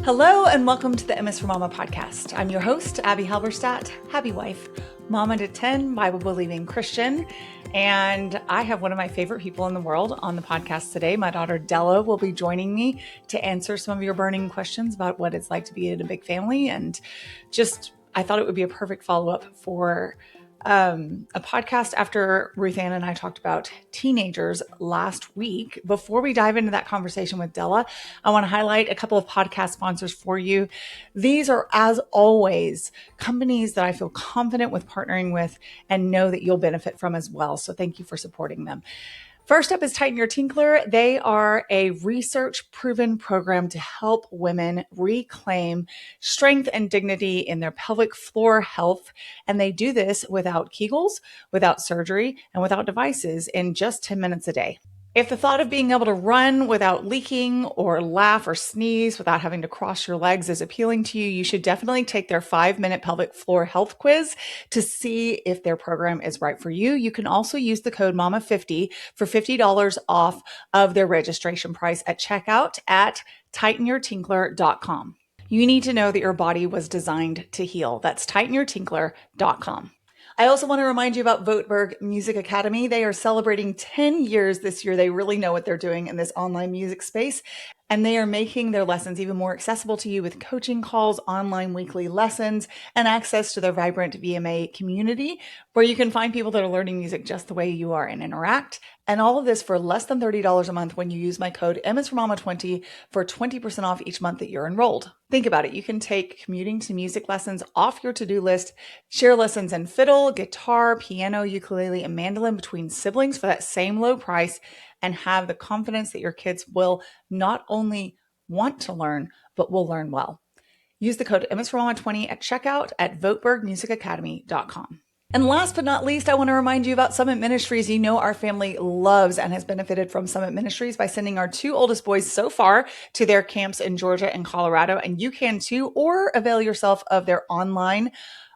Hello and welcome to the MS for Mama podcast. I'm your host, Abby Halberstadt, happy wife, mama to 10, Bible-believing Christian, and I have one of my favorite people in the world on the podcast today. My daughter Della will be joining me to answer some of your burning questions about what it's like to be in a big family, and I thought it would be a perfect follow-up for a podcast after Ruth Ann and I talked about teenagers last week. Before we dive into that conversation with Della, I want to highlight a couple of podcast sponsors for you. These are, as always, companies that I feel confident with partnering with and know that you'll benefit from as well. So thank you for supporting them. First up is Your Tinkler. They are a research-proven program to help women reclaim strength and dignity in their pelvic floor health. And they do this without Kegels, without surgery, and without devices in just 10 minutes a day. If the thought of being able to run without leaking or laugh or sneeze without having to cross your legs is appealing to you, you should definitely take their 5-minute pelvic floor health quiz to see if their program is right for you. You can also use the code MAMA50 for $50 off of their registration price at checkout at tightenyourtinkler.com. You need to know that your body was designed to heal. That's tightenyourtinkler.com. I also want to remind you about Voetberg Music Academy. They are celebrating 10 years this year. They really know what they're doing in this online music space, and they are making their lessons even more accessible to you with coaching calls, online weekly lessons, and access to their vibrant VMA community where you can find people that are learning music just the way you are and interact. And all of this for less than $30 a month when you use my code MSForMama20 for 20% off each month that you're enrolled. Think about it. You can take commuting to music lessons off your to-do list, share lessons in fiddle, guitar, piano, ukulele, and mandolin between siblings for that same low price, and have the confidence that your kids will not only want to learn, but will learn well. Use the code MSForMama20 at checkout at VoetbergMusicAcademy.com. And last but not least, I want to remind you about Summit Ministries. You know our family loves and has benefited from Summit Ministries by sending our 2 oldest boys so far to their camps in Georgia and Colorado. And you can too, or avail yourself of their online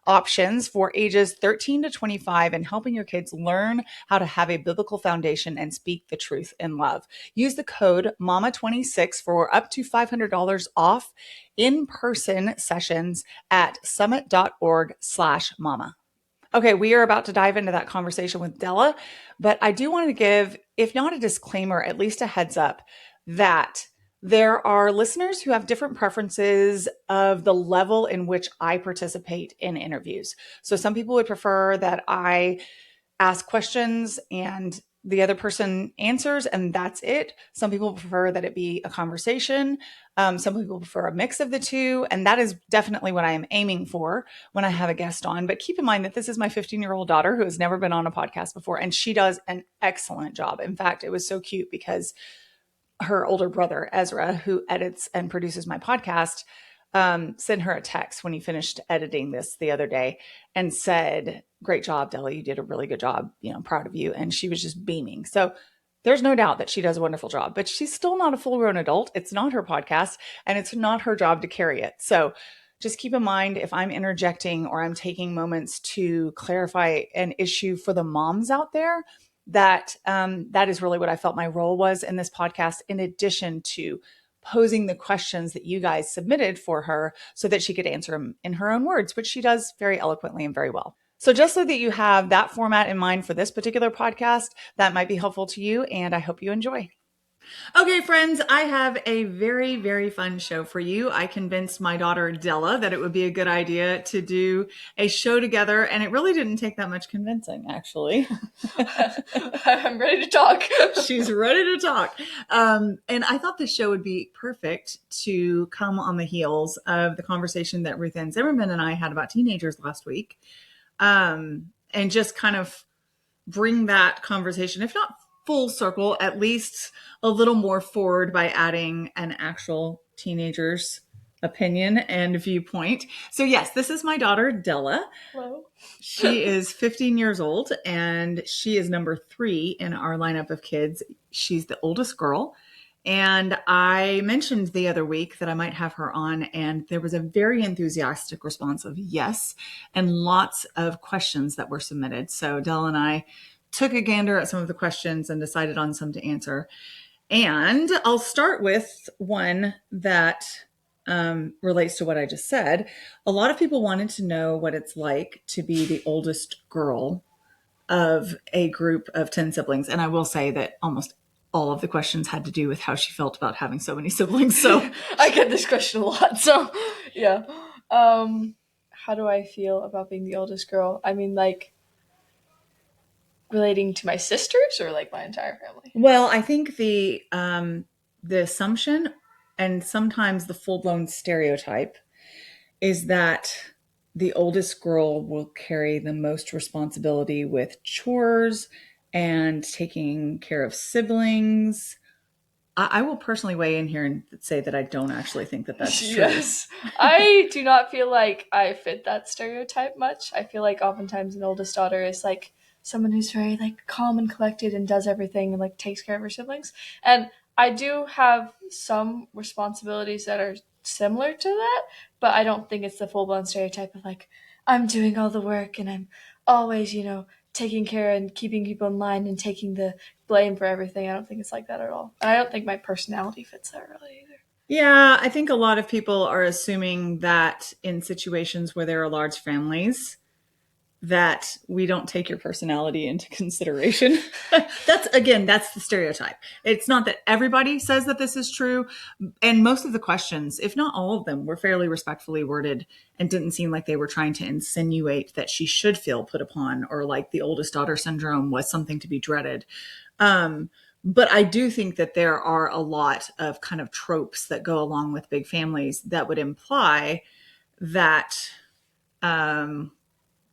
options for ages 13 to 25 and helping your kids learn how to have a biblical foundation and speak the truth in love. Use the code MAMA26 for up to $500 off in-person sessions at summit.org/mama. Okay, we are about to dive into that conversation with Della, but I do want to give, if not a disclaimer, at least a heads up that there are listeners who have different preferences of the level in which I participate in interviews. So some people would prefer that I ask questions and the other person answers and that's it. Some people prefer that it be a conversation. Some people prefer a mix of the two. And that is definitely what I am aiming for when I have a guest on. But keep in mind that this is my 15-year-old daughter who has never been on a podcast before. And she does an excellent job. In fact, it was so cute because her older brother, Ezra, who edits and produces my podcast, sent her a text when he finished editing this the other day and said, "Great job, Della. You did a really good job. Proud of you." And she was just beaming. So there's no doubt that she does a wonderful job, but she's still not a full-grown adult. It's not her podcast and it's not her job to carry it. So just keep in mind if I'm interjecting or I'm taking moments to clarify an issue for the moms out there, that is really what I felt my role was in this podcast, in addition to posing the questions that you guys submitted for her so that she could answer them in her own words, which she does very eloquently and very well. So just so that you have that format in mind for this particular podcast, that might be helpful to you, and I hope you enjoy. Okay, friends, I have a very, very fun show for you. I convinced my daughter Della that it would be a good idea to do a show together, and it really didn't take that much convincing, actually. I'm ready to talk. She's ready to talk. And I thought this show would be perfect to come on the heels of the conversation that Ruth Ann Zimmerman and I had about teenagers last week, and just kind of bring that conversation, if not full circle, at least a little more forward by adding an actual teenager's opinion and viewpoint. So yes, this is my daughter, Della. Hello. She is 15 years old and she is number 3 in our lineup of kids. She's the oldest girl. And I mentioned the other week that I might have her on, and there was a very enthusiastic response of yes, and lots of questions that were submitted. So Della and I took a gander at some of the questions and decided on some to answer. And I'll start with one that relates to what I just said. A lot of people wanted to know what it's like to be the oldest girl of a group of 10 siblings. And I will say that almost all of the questions had to do with how she felt about having so many siblings. So I get this question a lot. So yeah. How do I feel about being the oldest girl? I mean, like, relating to my sisters or like my entire family? well, I think the assumption and sometimes the full-blown stereotype is that the oldest girl will carry the most responsibility with chores and taking care of siblings. I will personally weigh in here and say that I don't actually think that that's true. Yes. I do not feel like I fit that stereotype much. I feel like oftentimes an oldest daughter is like someone who's very like calm and collected and does everything and like takes care of her siblings. And I do have some responsibilities that are similar to that, but I don't think it's the full blown stereotype of like I'm doing all the work and I'm always, taking care and keeping people in line and taking the blame for everything. I don't think it's like that at all. And I don't think my personality fits that really either. Yeah, I think a lot of people are assuming that in situations where there are large families, that we don't take your personality into consideration. That's the stereotype. It's not that everybody says that this is true. And most of the questions, if not all of them, were fairly respectfully worded and didn't seem like they were trying to insinuate that she should feel put upon or like the oldest daughter syndrome was something to be dreaded. But I do think that there are a lot of kind of tropes that go along with big families that would imply that,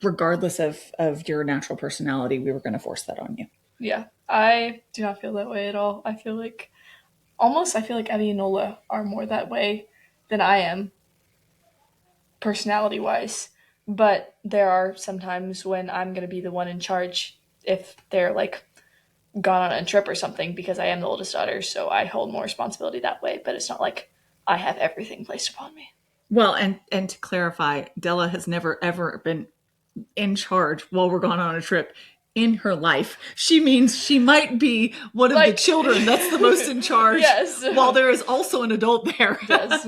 regardless of your natural personality, we were going to force that on you. Yeah, I do not feel that way at all. I feel like Abby and Nola are more that way than I am, personality wise. But there are some times when I'm going to be the one in charge if they're like gone on a trip or something because I am the oldest daughter, so I hold more responsibility that way, but it's not like I have everything placed upon me. Well, and to clarify, Della has never ever been in charge while we're gone on a trip in her life. She means she might be one of the children that's the most in charge. Yes. While there is also an adult there. Yes.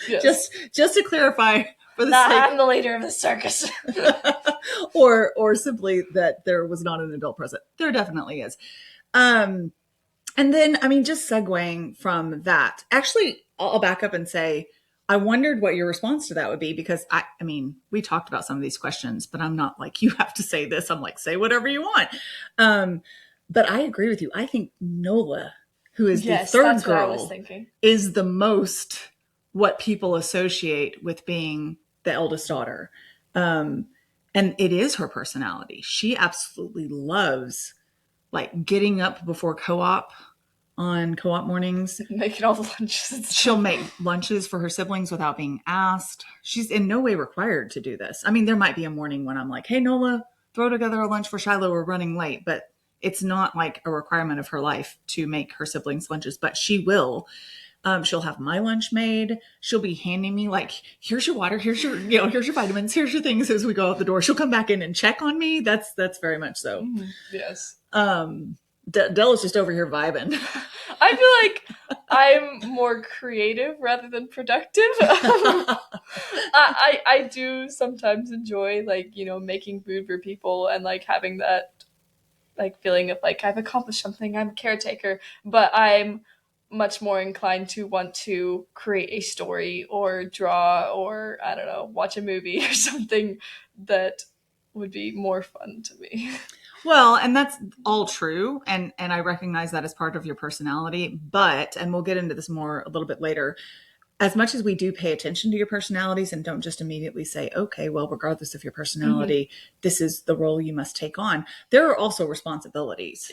Yes. Just to clarify, for the Nah, sake, I'm the leader of the circus. or simply that there was not an adult present. There definitely is. And then, I mean, just segueing from that, actually, I'll back up and say, I wondered what your response to that would be, because I mean, we talked about some of these questions, but I'm not like, you have to say this. I'm like, say whatever you want. But I agree with you. I think Nola, who is the third girl, is the most what people associate with being the eldest daughter. And it is her personality. She absolutely loves like getting up before co-op on co-op mornings. Making all the lunches. She'll make lunches for her siblings without being asked. She's in no way required to do this. I mean, there might be a morning when I'm like, hey, Nola, throw together a lunch for Shiloh. We're running late. But it's not like a requirement of her life to make her siblings lunches, but she will. She'll have my lunch made. She'll be handing me like, here's your water, here's your vitamins, here's your things as we go out the door. She'll come back in and check on me. That's very much so. Yes. Della's just over here vibing. I feel like I'm more creative rather than productive. I do sometimes enjoy like, making food for people and like having that like feeling of like I've accomplished something, I'm a caretaker, but I'm much more inclined to want to create a story or draw or I don't know, watch a movie or something that would be more fun to me. Well, and that's all true. And I recognize that as part of your personality, and we'll get into this more a little bit later, as much as we do pay attention to your personalities and don't just immediately say, okay, well, regardless of your personality, this is the role you must take on. There are also responsibilities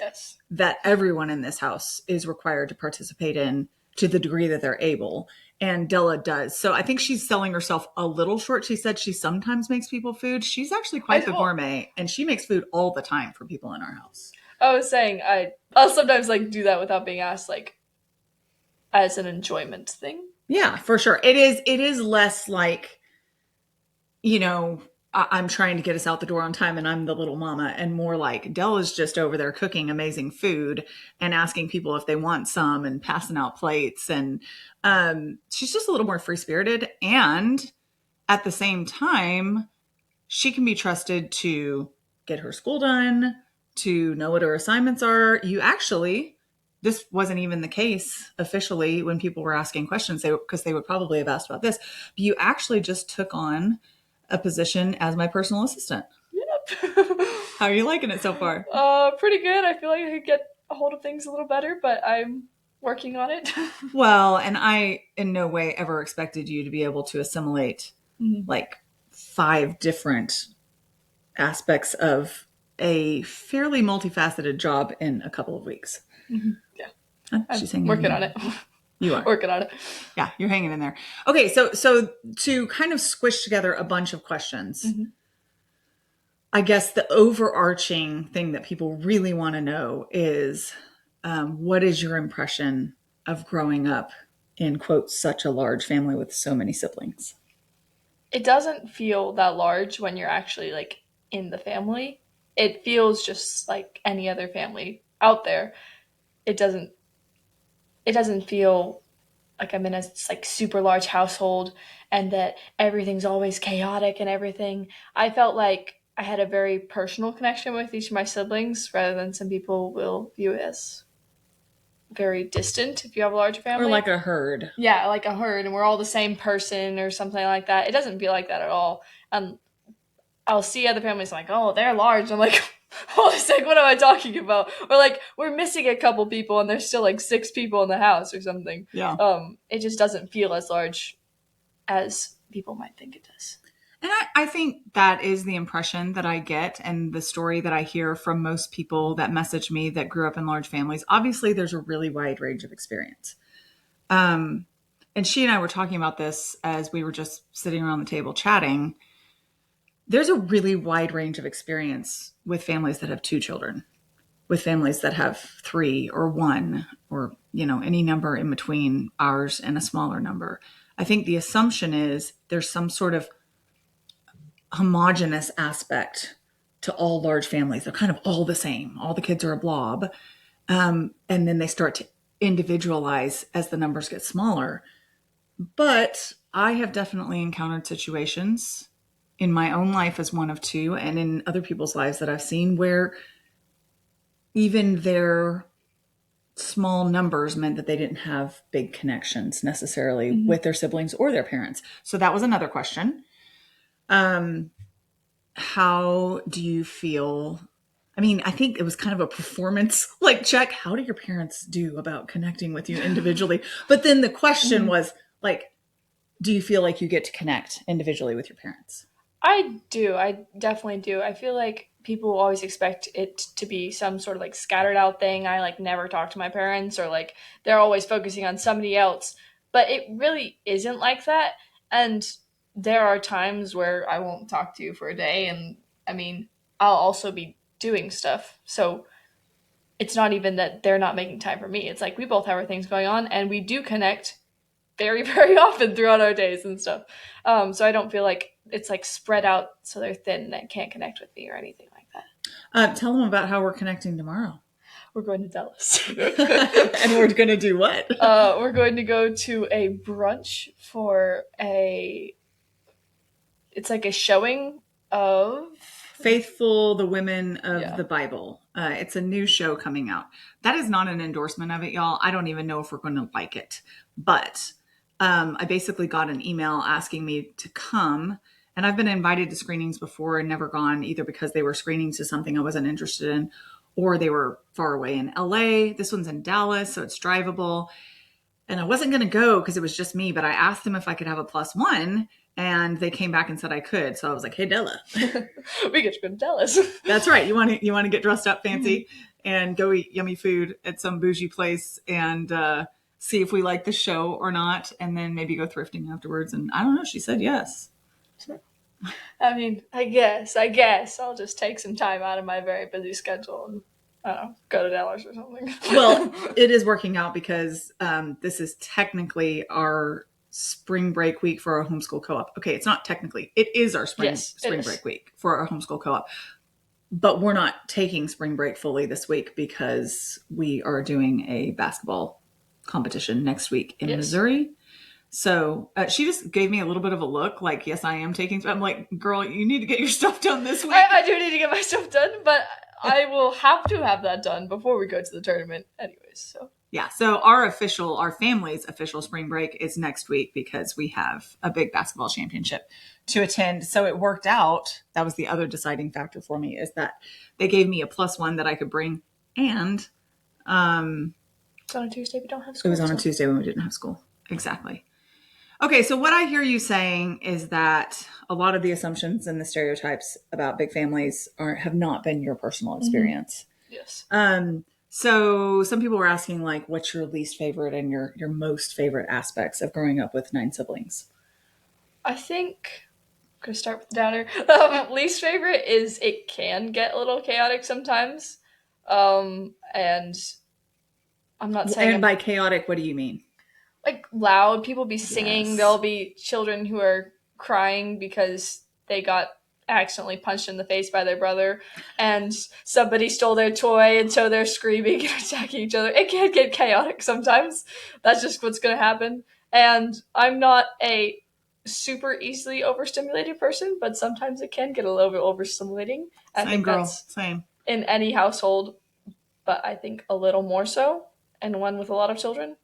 that everyone in this house is required to participate in to the degree that they're able. And Della does. So I think she's selling herself a little short. She said she sometimes makes people food. She's actually quite the gourmet, and she makes food all the time for people in our house. I was saying I'll sometimes like do that without being asked, like as an enjoyment thing. Yeah, for sure. It is less like, I'm trying to get us out the door on time and I'm the little mama, and more like Della's just over there cooking amazing food and asking people if they want some and passing out plates. And she's just a little more free spirited. And at the same time, she can be trusted to get her school done, to know what her assignments are. This wasn't even the case officially when people were asking questions, because they would probably have asked about this. But you actually just took on a position as my personal assistant. Yep. How are you liking it so far? Pretty good. I feel like I could get a hold of things a little better, but I'm working on it. Well, and I in no way ever expected you to be able to assimilate like 5 different aspects of a fairly multifaceted job in a couple of weeks. Yeah. She's I'm working on it. You are. Working on it. Yeah, you're hanging in there. Okay, so to kind of squish together a bunch of questions, I guess the overarching thing that people really want to know is, what is your impression of growing up in, quote, such a large family with so many siblings? It doesn't feel that large when you're actually like in the family. It feels just like any other family out there. It doesn't feel like I'm in a like super large household and that everything's always chaotic and everything. I felt like I had a very personal connection with each of my siblings, rather than some people will view it as very distant if you have a large family. Or like a herd. Yeah, like a herd, and we're all the same person or something like that. It doesn't feel like that at all. I'll see other families like, oh, they're large. I'm like, hold a sec, what am I talking about? Or like, we're missing a couple people and there's still like 6 people in the house or something. Yeah. It just doesn't feel as large as people might think it does. And I think that is the impression that I get, and the story that I hear from most people that message me that grew up in large families. Obviously, there's a really wide range of experience. And she and I were talking about this as we were just sitting around the table chatting. There's a really wide range of experience with families that have 2 children, with families that have 3 or 1, or, any number in between ours and a smaller number. I think the assumption is there's some sort of homogenous aspect to all large families. They're kind of all the same. All the kids are a blob. And then they start to individualize as the numbers get smaller. But I have definitely encountered situations in my own life as one of 2, and in other people's lives that I've seen, where even their small numbers meant that they didn't have big connections necessarily with their siblings or their parents. So that was another question. How do you feel? I mean, I think it was kind of a performance like check. How do your parents do about connecting with you individually? But then the question was like, do you feel like you get to connect individually with your parents? I do. I definitely do. I feel like people always expect it to be some sort of like scattered out thing. I like never talk to my parents, or like they're always focusing on somebody else. But it really isn't like that. And there are times where I won't talk to you for a day. And I mean, I'll also be doing stuff. So it's not even that they're not making time for me. It's like we both have our things going on, and we do connect very, very often throughout our days and stuff. So I don't feel like it's like spread out so they're thin and can't connect with me or anything like that. Tell them about how we're connecting tomorrow. We're going to Dallas. And we're going to do what? We're going to go to a brunch for it's like a showing of Faithful, the Women of the Bible. It's a new show coming out. That is not an endorsement of it, y'all. I don't even know if we're going to like it. But I basically got an email asking me to come. And I've been invited to screenings before and never gone, either because they were screenings to something I wasn't interested in, or they were far away in LA. This one's in Dallas, so it's drivable. And I wasn't going to go because it was just me, but I asked them if I could have a +1, and they came back and said I could. So I was like, hey, Della. We get to go to Dallas. That's right. You want to get dressed up fancy and go eat yummy food at some bougie place and see if we like the show or not, and then maybe go thrifting afterwards. And I don't know. She said yes. I mean, I guess I'll just take some time out of my very busy schedule and, I don't know, go to Dallas or something. Well, it is working out because this is technically our spring break week for our homeschool co-op. Okay, it's not technically. It is our spring break week for our homeschool co-op. But we're not taking spring break fully this week because we are doing a basketball competition next week in Missouri. So she just gave me a little bit of a look like, yes, I am taking. I'm like, girl, you need to get your stuff done this week. I do need to get my stuff done, but I will have to have that done before we go to the tournament anyways. So yeah. So our family's official spring break is next week because we have a big basketball championship to attend. So it worked out. That was the other deciding factor for me, is that they gave me a +1 that I could bring. And it's on a Tuesday. We don't have school. It was on a Tuesday when we didn't have school. Exactly. Okay. So what I hear you saying is that a lot of the assumptions and the stereotypes about big families have not been your personal experience. Mm-hmm. Yes. So some people were asking, like, what's your least favorite and your most favorite aspects of growing up with 9 siblings? I think I'm going to start with the downer. Least favorite is it can get a little chaotic sometimes. And I'm not saying... And by chaotic, what do you mean? Like loud, people be singing. Yes. There'll be children who are crying because they got accidentally punched in the face by their brother and somebody stole their toy, and so they're screaming and attacking each other. It can get chaotic sometimes. That's just what's going to happen. And I'm not a super easily overstimulated person, but sometimes it can get a little bit overstimulating. I think that's same in any household, but I think a little more so in one with a lot of children.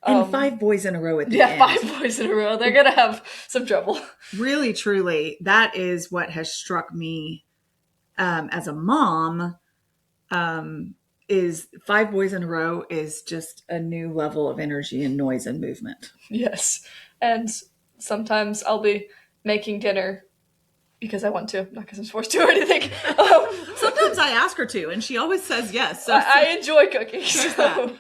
And 5 boys in a row at the end. Yeah, 5 boys in a row. They're going to have some trouble. Really, truly, that is what has struck me as a mom, is 5 boys in a row is just a new level of energy and noise and movement. Yes. And sometimes I'll be making dinner because I want to, not because I'm forced to or anything. Sometimes I ask her to, and she always says yes. So I enjoy cooking. So,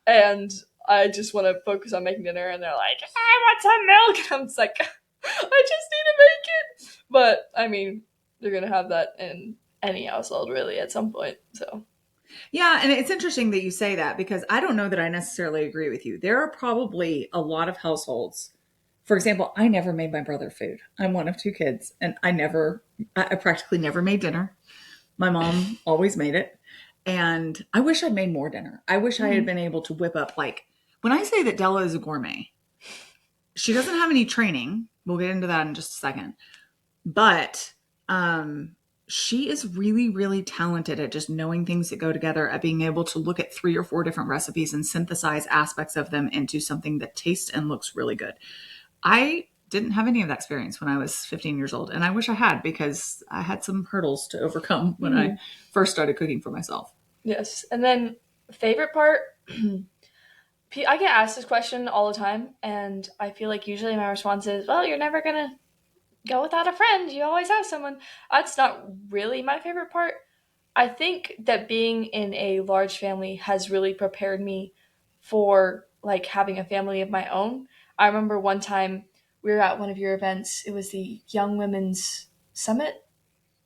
and I just want to focus on making dinner, and they're like, I want some milk. And I'm just like, I just need to make it. But, I mean, they're going to have that in any household, really, at some point. So, yeah, and it's interesting that you say that, because I don't know that I necessarily agree with you. There are probably a lot of households. For example, I never made my brother food. I'm one of 2 kids, and I practically never made dinner. My mom always made it. And I wish I'd made more dinner. I wish I had been able to whip up, like, when I say that Della is a gourmet, she doesn't have any training. We'll get into that in just a second. But she is really, really talented at just knowing things that go together, at being able to look at 3 or 4 different recipes and synthesize aspects of them into something that tastes and looks really good. I didn't have any of that experience when I was 15 years old. And I wish I had, because I had some hurdles to overcome when I first started cooking for myself. Yes. And then favorite part, I get asked this question all the time, and I feel like usually my response is, well, you're never going to go without a friend. You always have someone. That's not really my favorite part. I think that being in a large family has really prepared me for, like, having a family of my own. I remember one time we were at one of your events. It was the Young Women's Summit.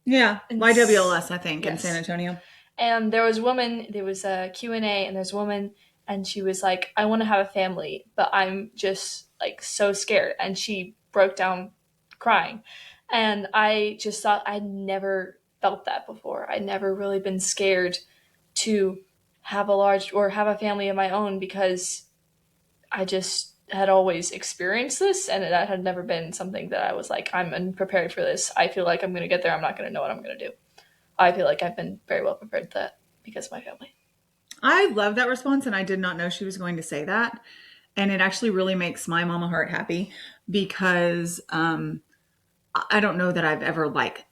Yeah, YWLS, I think, yes. In San Antonio. And there was a woman, there was a Q&A, and there's a woman, and she was like, I want to have a family, but I'm just, like, so scared. And she broke down crying. And I just thought I'd never felt that before. I'd never really been scared to have a family of my own, because I just had always experienced this, and that had never been something that I was like, I'm unprepared for this. I feel like I'm going to get there. I'm not going to know what I'm going to do. I feel like I've been very well prepared for that because of my family. I love that response, and I did not know she was going to say that. And it actually really makes my mama heart happy, because I don't know that I've ever, like,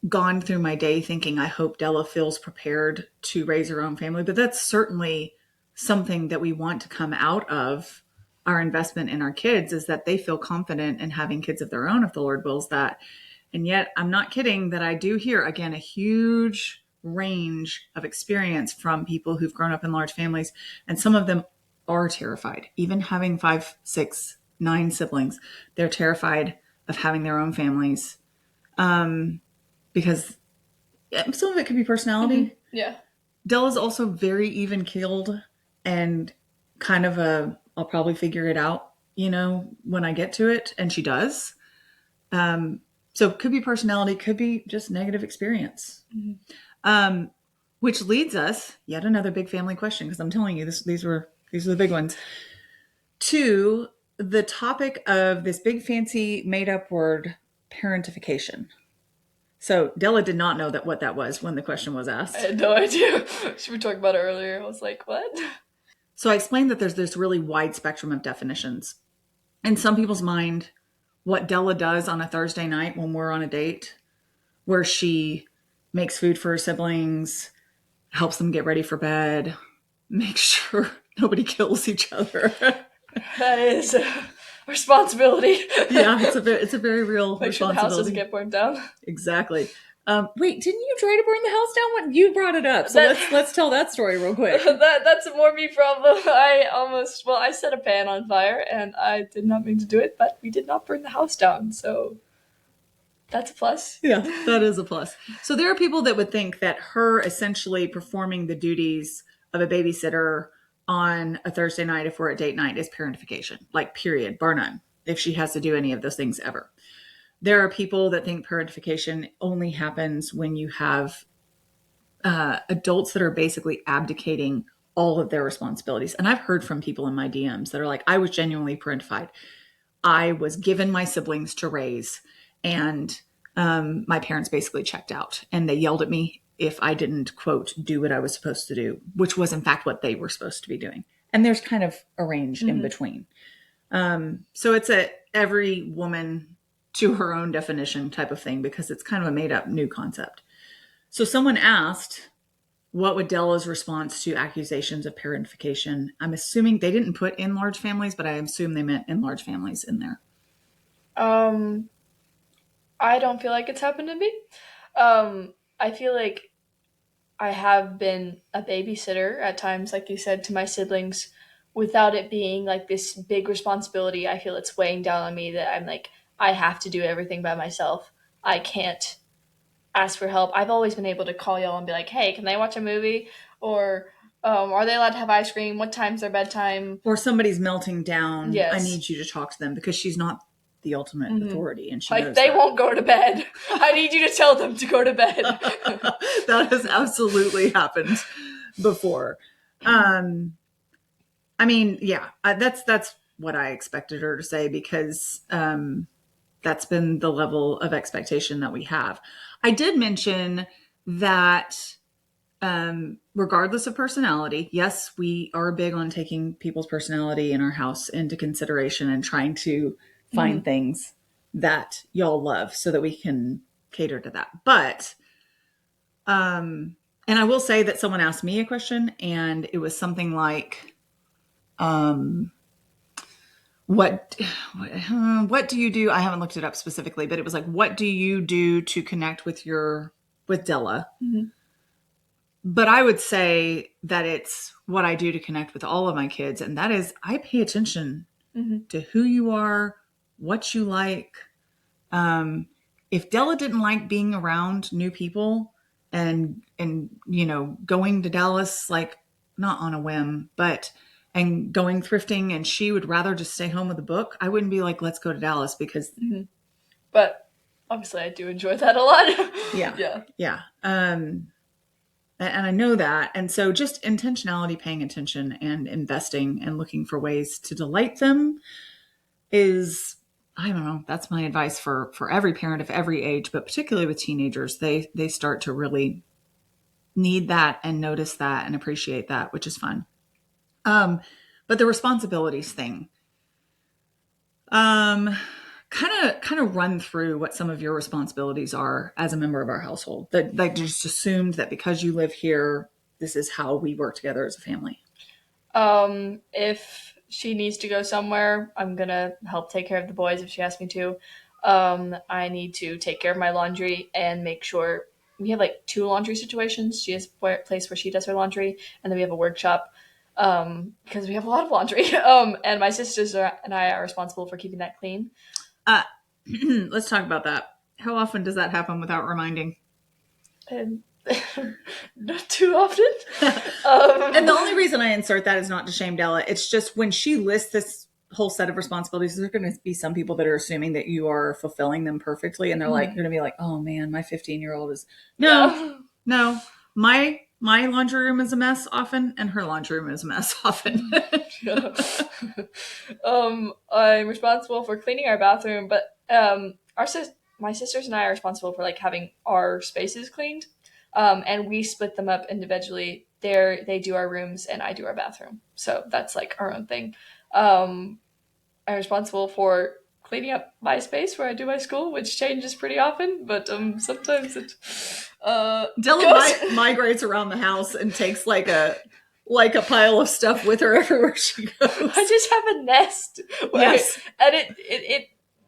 gone through my day thinking, I hope Della feels prepared to raise her own family. But that's certainly something that we want to come out of our investment in our kids, is that they feel confident in having kids of their own, if the Lord wills that. And yet, I'm not kidding that I do hear, again, a huge range of experience from people who've grown up in large families. And some of them are terrified, even having 5, 6, 9 siblings. They're terrified of having their own families, because some of it could be personality. Mm-hmm. Yeah. Della's also very even-keeled and kind of I'll probably figure it out when I get to it, and she does. So it could be personality, could be just negative experience. Mm-hmm. Which leads us, yet another big family question, because I'm telling you, these are the big ones, to the topic of this big fancy made up word, parentification. So Della did not know what that was when the question was asked. I had no idea. She was talking about it earlier. I was like, what? So I explained that there's this really wide spectrum of definitions. In some people's mind, what Della does on a Thursday night when we're on a date, where she makes food for her siblings, helps them get ready for bed, makes sure nobody kills each other. That is a responsibility. Yeah, it's a very real Make sure the house doesn't get burned down. Exactly. Wait, didn't you try to burn the house down when you brought it up? So let's tell that story real quick. That's a more me problem. I set a pan on fire and I did not mean to do it, but we did not burn the house down. So that's a plus. Yeah, that is a plus. So there are people that would think that her essentially performing the duties of a babysitter on a Thursday night, if we're at date night, is parentification, like period, bar none, if she has to do any of those things ever. There are people that think parentification only happens when you have adults that are basically abdicating all of their responsibilities. And I've heard from people in my DMs that are like, I was genuinely parentified. I was given my siblings to raise, and my parents basically checked out, and they yelled at me if I didn't, quote, do what I was supposed to do, which was in fact what they were supposed to be doing. And there's kind of a range in between. So it's every woman to her own definition type of thing, because it's kind of a made up new concept. So someone asked, what would Della's response to accusations of parentification? I'm assuming they didn't put in large families, but I assume they meant in large families in there. I don't feel like it's happened to me. I feel like I have been a babysitter at times, like you said, to my siblings, without it being like this big responsibility. I feel it's weighing down on me that I'm like, I have to do everything by myself. I can't ask for help. I've always been able to call y'all and be like, hey, can they watch a movie? Or are they allowed to have ice cream? What time's their bedtime? Or somebody's melting down. Yes. I need you to talk to them, because she's not the ultimate authority, and she like knows they that. won't go to bed. I need you to tell them to go to bed. That has absolutely happened before. I mean, yeah, that's what I expected her to say, because that's been the level of expectation that we have. I did mention that regardless of personality, yes, we are big on taking people's personality in our house into consideration and trying to find things that y'all love so that we can cater to that. But, and I will say that someone asked me a question, and it was something like, what do you do? I haven't looked it up specifically, but it was like, what do you do to connect with Della? Mm-hmm. But I would say that it's what I do to connect with all of my kids. And that is, I pay attention to who you are, what you like. If Della didn't like being around new people and going to Dallas, like not on a whim, and going thrifting, and she would rather just stay home with a book, I wouldn't be like, let's go to Dallas, because. But obviously I do enjoy that a lot. Yeah. And I know that. And so just intentionality, paying attention and investing and looking for ways to delight them is, I don't know, that's my advice for every parent of every age, but particularly with teenagers. They start to really need that and notice that and appreciate that, which is fun. But the responsibilities thing, kind of run through what some of your responsibilities are as a member of our household, that like just assumed that because you live here, this is how we work together as a family. If she needs to go somewhere, I'm gonna help take care of the boys if she asks me to. I need to take care of my laundry and make sure we have like 2 laundry situations. She has a place where she does her laundry, and then we have a workshop because we have a lot of laundry. And my sisters and I are responsible for keeping that clean. Let's talk about that. How often does that happen without reminding? Not too often. And the only reason I insert that is not to shame Della. It's just when she lists this whole set of responsibilities. There's going to be some people that are assuming that you are fulfilling them perfectly, and they're like, going to be like, "Oh man, my 15-year-old is no, no, my laundry room is a mess often, and her laundry room is a mess often." I'm responsible for cleaning our bathroom, but my sisters and I are responsible for like having our spaces cleaned, and we split them up individually. They do our rooms, and I do our bathroom. So that's like our own thing. I'm responsible for cleaning up my space where I do my school, which changes pretty often, but sometimes it Della migrates around the house and takes like a pile of stuff with her everywhere she goes. I just have a nest. Yes. And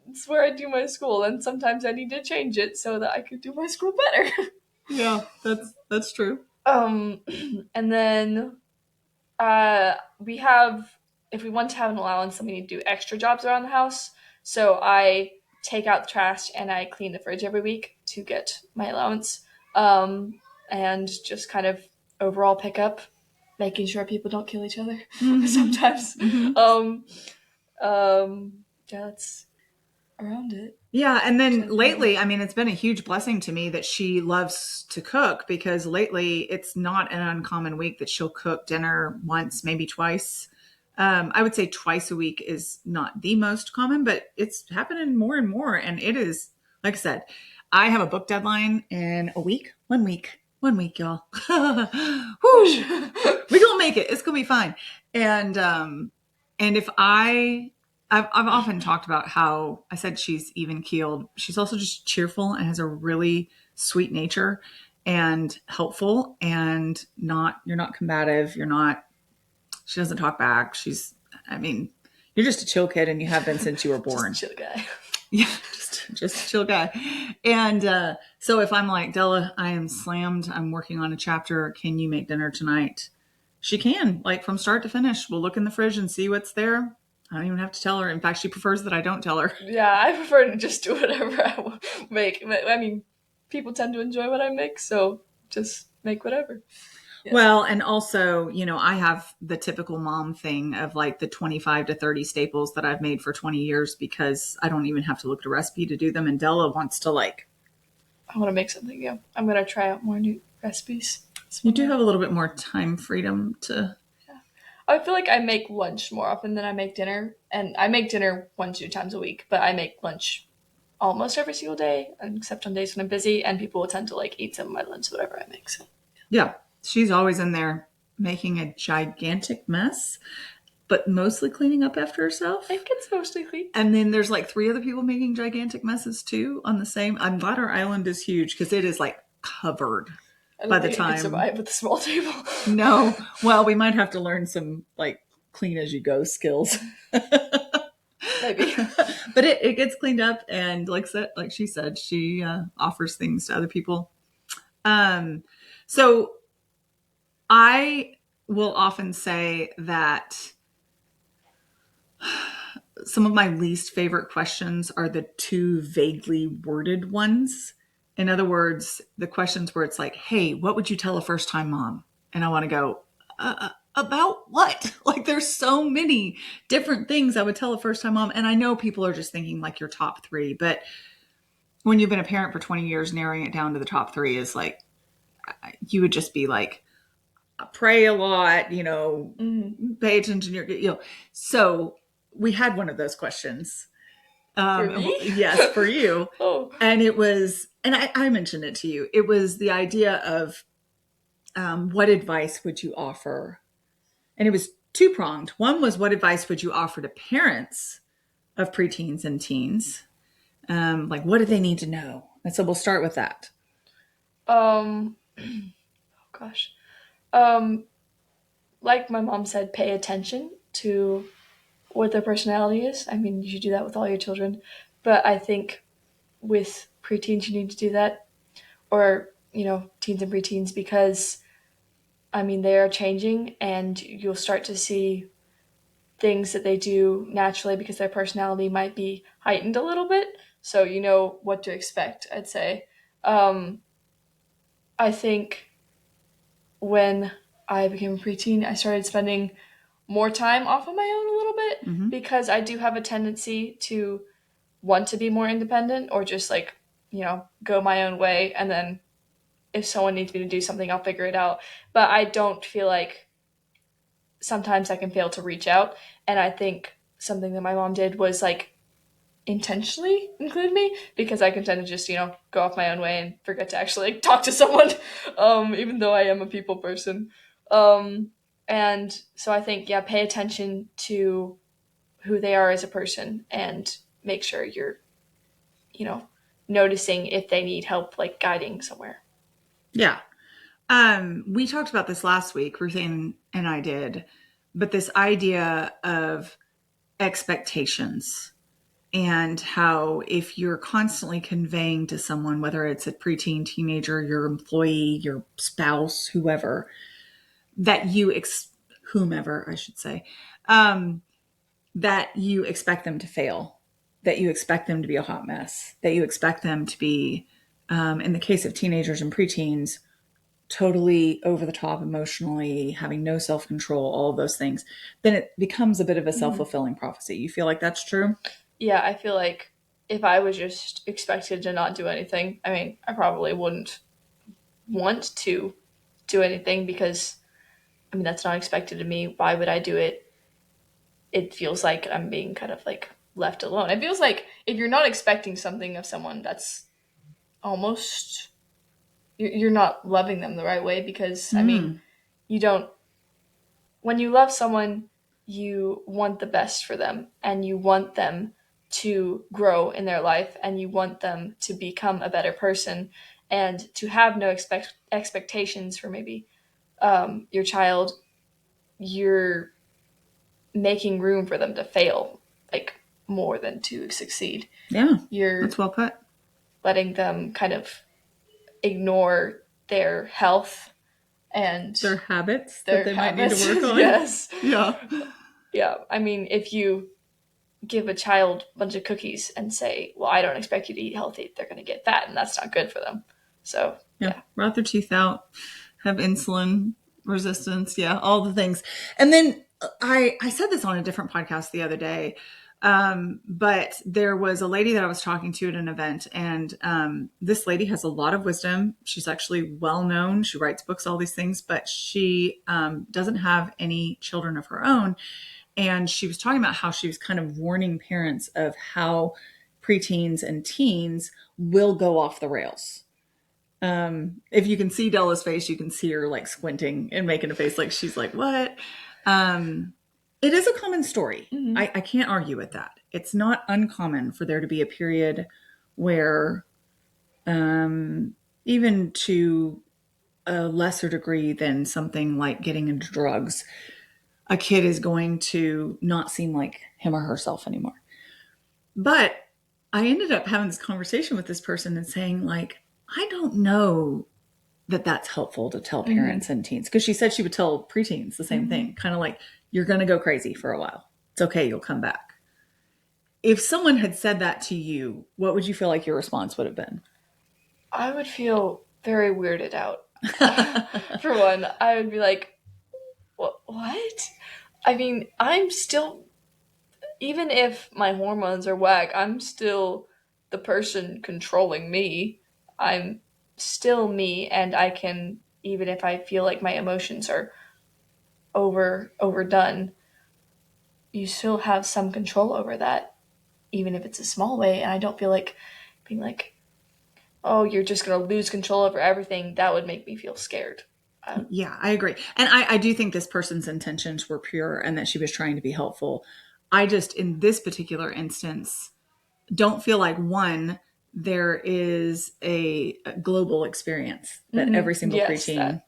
it's where I do my school, and sometimes I need to change it so that I could do my school better. Yeah, that's true. And then we have, if we want to have an allowance, then we need to do extra jobs around the house. So I take out the trash and I clean the fridge every week to get my allowance. And just kind of overall pick up, making sure people don't kill each other sometimes. Yeah, that's around it. Yeah, and then lately, I mean, it's been a huge blessing to me that she loves to cook, because lately it's not an uncommon week that she'll cook dinner once, maybe twice. I would say twice a week is not the most common, but it's happening more and more. And it is, like I said, I have a book deadline in a week. 1 week, y'all. We're gonna make it. It's gonna be fine. And if I've often talked about how I said she's even keeled. She's also just cheerful and has a really sweet nature and helpful, and you're not combative. She doesn't talk back. You're just a chill kid, and you have been since you were born. Just a chill guy. Yeah, just a chill guy. And so if I'm like, Della, I am slammed, I'm working on a chapter, can you make dinner tonight? She can, like from start to finish. We'll look in the fridge and see what's there. I don't even have to tell her. In fact, she prefers that I don't tell her. Yeah, I prefer to just do whatever I make. I mean, people tend to enjoy what I make, so just make whatever. Yeah. Well, and also, I have the typical mom thing of like the 25 to 30 staples that I've made for 20 years because I don't even have to look at a recipe to do them. And Della wants to I want to make something new. I'm going to try out more new recipes. You do have a little bit more time freedom to... I feel like I make lunch more often than I make dinner. And I make dinner 1-2 times a week, but I make lunch almost every single day, except on days when I'm busy, and people will tend to eat some of my lunch, whatever I make. So yeah, she's always in there making a gigantic mess, but mostly cleaning up after herself. I think it's mostly clean. And then there's 3 other people making gigantic messes too on the same... I'm glad our island is huge because it is covered. By the time I can survive with a small table. No, well, we might have to learn some clean as you go skills. Maybe, but it gets cleaned up, and like she said, she offers things to other people. So I will often say that some of my least favorite questions are the too vaguely worded ones. In other words, the questions where it's hey, what would you tell a first-time mom? And I want to go, about what? There's so many different things I would tell a first-time mom. And I know people are just thinking your top 3. But when you've been a parent for 20 years, narrowing it down to the top 3 is you would just be pray a lot, pay attention to your, So we had one of those questions. For me? Yes, for you. Oh. And it was, and I mentioned it to you, it was the idea of what advice would you offer? And it was 2-pronged. One was, what advice would you offer to parents of preteens and teens? What do they need to know? And so we'll start with that. Oh gosh. Like my mom said, pay attention to what their personality is. I mean, you should do that with all your children. But I think with preteens, you need to do that. Or, teens and preteens, because, they are changing, and you'll start to see things that they do naturally because their personality might be heightened a little bit. So you know what to expect, I'd say. I think when I became a preteen, I started spending more time off of my own a little bit Mm-hmm. because I do have a tendency to want to be more independent or just like, go my own way. And then if someone needs me to do something, I'll figure it out. But I don't feel like sometimes I can fail to reach out. And I think something that my mom did was like intentionally include me because I can tend to just, go off my own way and forget to actually like, talk to someone, even though I am a people person. And so I think, yeah, pay attention to who they are as a person and make sure you're, you know, noticing if they need help, like guiding somewhere. Yeah. We talked about this last week, Ruthanne and I did, but this idea of expectations and how if you're constantly conveying to someone, whether it's a preteen, teenager, your employee, your spouse, whoever, that whomever I should say, that you expect them to fail, that you expect them to be a hot mess, that you expect them to be, in the case of teenagers and preteens, totally over the top emotionally, having no self-control, all of those things, then it becomes a bit of a self-fulfilling prophecy. You feel like that's true? Yeah, I feel like if I was just expected to not do anything, I mean, I probably wouldn't want to do anything because, I mean, that's not expected of me. Why would I do it? It feels like I'm being kind of like left alone. It feels like if you're not expecting something of someone, that's almost, you're not loving them the right way because, I mean, you don't, when you love someone, you want the best for them and you want them to grow in their life and you want them to become a better person and to have no expectations for maybe your child. You're making room for them to fail, like more than to succeed. Yeah, You're that's well put. letting them kind of ignore their health and Their habits their that they habits. might need to work on. Yes. Yeah. Yeah. I mean, if you give a child a bunch of cookies and say, well, I don't expect you to eat healthy, they're going to get fat and that's not good for them. So, yeah. Rot their teeth out, have insulin resistance. Yeah, all the things. And then I said this on a different podcast the other day, but there was a lady that I was talking to at an event, and this lady has a lot of wisdom. She's actually well known. She writes books, all these things, but she doesn't have any children of her own. And she was talking about how she was kind of warning parents of how preteens and teens will go off the rails. If you can see Della's face, you can see her like squinting and making a face like she's like, what? It is a common story. Mm-hmm. I can't argue with that. It's not uncommon for there to be a period where, even to a lesser degree than something like getting into drugs, a kid is going to not seem like him or herself anymore. But I ended up having this conversation with this person and saying, like, I don't know that that's helpful to tell parents and teens, because she said she would tell preteens the same thing, kind of like, you're going to go crazy for a while. It's okay. You'll come back. If someone had said that to you, what would you feel like your response would have been? I would feel very weirded out. For one, I would be like, what? I mean, I'm still, even if my hormones are whack, I'm still the person controlling me. I'm still me, and I can, even if I feel like my emotions are overdone, you still have some control over that, even if it's a small way. And I don't feel like being like, oh, you're just going to lose control over everything. That would make me feel scared. Yeah, I agree. And I do think this person's intentions were pure and that she was trying to be helpful. I just, in this particular instance, don't feel like, one, there is a global experience that every single preteen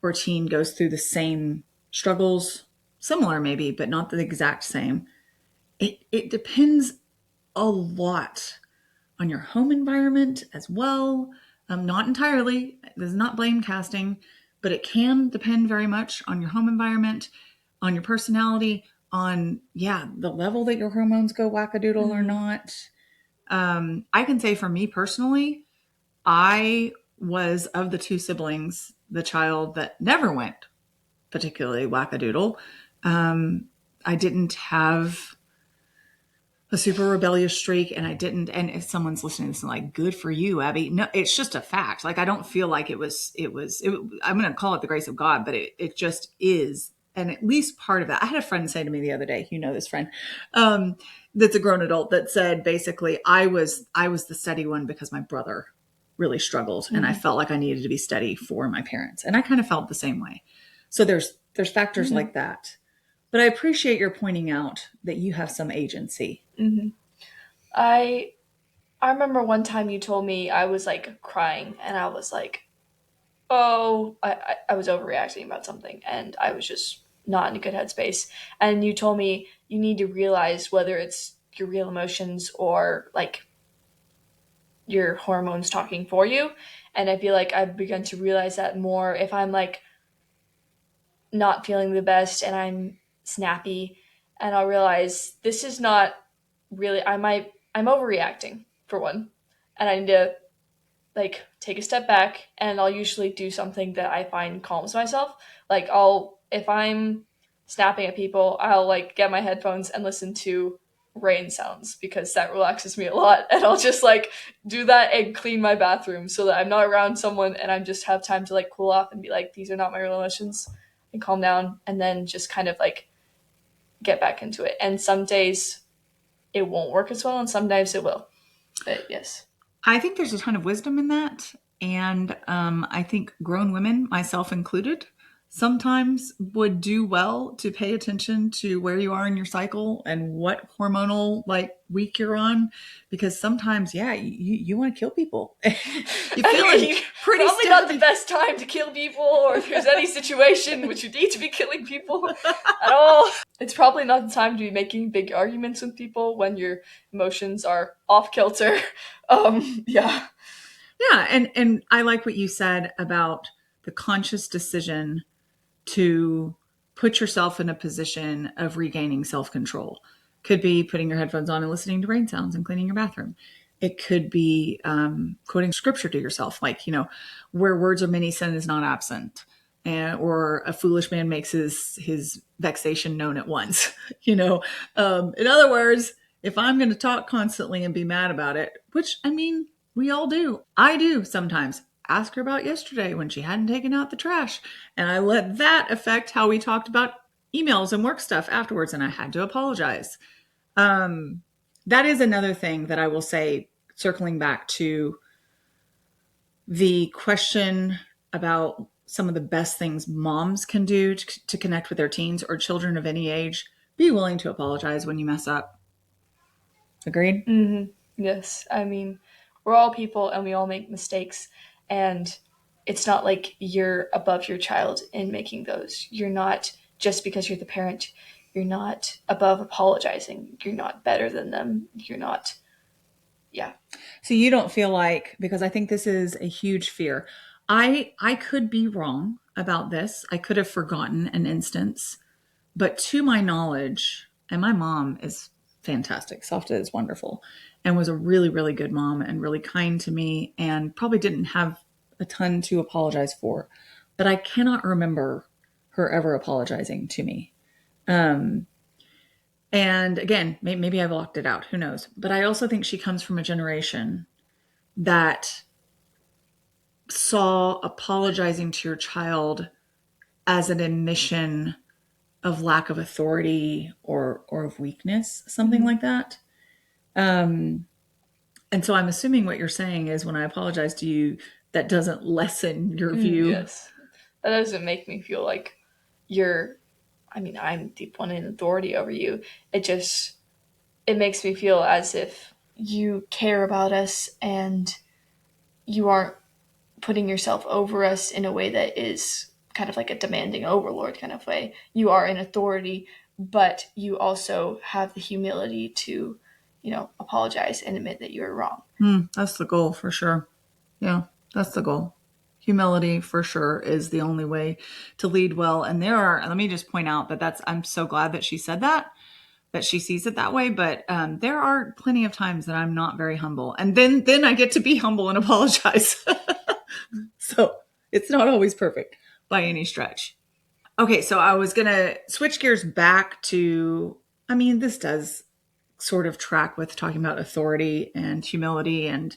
or teen goes through the same struggles, similar maybe, but not the exact same. It depends a lot on your home environment as well. Not entirely. This is not blame casting, but it can depend very much on your home environment, on your personality, on, the level that your hormones go wackadoodle or not. I can say for me personally, I was, of the two siblings, the child that never went particularly wackadoodle. I didn't have a super rebellious streak, and and if someone's listening to this and like, good for you, Abby. No, it's just a fact. Like, I don't feel like I'm going to call it the grace of God, but it just is. And at least part of that, I had a friend say to me the other day, this friend, that's a grown adult, that said, basically, I was the steady one because my brother really struggled. And I felt like I needed to be steady for my parents. And I kind of felt the same way. So there's factors like that. But I appreciate your pointing out that you have some agency. I remember one time you told me I was like crying, and I was like, oh, I was overreacting about something, and I was just not in a good headspace. And you told me you need to realize whether it's your real emotions or like your hormones talking for you. And I feel like I've begun to realize that more if I'm like not feeling the best and I'm snappy, and I'll realize this is not really, I'm overreacting for one, and I need to like take a step back, and I'll usually do something that I find calms myself. Like if I'm snapping at people, I'll like get my headphones and listen to rain sounds because that relaxes me a lot. And I'll just like do that and clean my bathroom so that I'm not around someone and I just have time to like cool off and be like, these are not my real emotions, and calm down, and then just kind of like get back into it. And some days it won't work as well, and some days it will. But yes. I think there's a ton of wisdom in that. And I think grown women, myself included, sometimes would do well to pay attention to where you are in your cycle and what hormonal like week you're on, because sometimes, you want to kill people. You're feeling pretty probably not the best time to kill people, or if there's any situation which you need to be killing people at all. It's probably not the time to be making big arguments with people when your emotions are off kilter. Yeah. Yeah, and I like what you said about the conscious decision to put yourself in a position of regaining self-control. Could be putting your headphones on and listening to rain sounds and cleaning your bathroom. It could be quoting scripture to yourself, like, where words are many, sin is not absent. Or a foolish man makes his vexation known at once. In other words, if I'm going to talk constantly and be mad about it, which, I mean, we all do. I do sometimes. Ask her about yesterday when she hadn't taken out the trash. And I let that affect how we talked about emails and work stuff afterwards. And I had to apologize. That is another thing that I will say, circling back to the question about some of the best things moms can do to connect with their teens or children of any age. Be willing to apologize when you mess up. Agreed? Mm-hmm. Yes. I mean, we're all people and we all make mistakes. And it's not like you're above your child in making those. You're not, just because you're the parent, you're not above apologizing. You're not better than them. You're not. Yeah. So you don't feel like, because I think this is a huge fear. I could be wrong about this. I could have forgotten an instance, but to my knowledge, and my mom is fantastic. Softa is wonderful and was a really, really good mom and really kind to me, and probably didn't have a ton to apologize for, but I cannot remember her ever apologizing to me. And again, maybe I've locked it out. Who knows? But I also think she comes from a generation that saw apologizing to your child as an admission of lack of authority or of weakness, something like that. And so I'm assuming what you're saying is, when I apologize to you, that doesn't lessen your view. Yes. That doesn't make me feel like I'm the one in authority over you. It makes me feel as if you care about us and you aren't putting yourself over us in a way that is kind of like a demanding overlord kind of way. You are in authority, but you also have the humility to, apologize and admit that you were wrong. That's the goal for sure. Yeah, that's the goal. Humility for sure is the only way to lead well. And let me just point out that I'm so glad that she said that she sees it that way. But there are plenty of times that I'm not very humble. And then I get to be humble and apologize. So it's not always perfect by any stretch. Okay, so I was going to switch gears back to, I mean, this does sort of track with talking about authority and humility and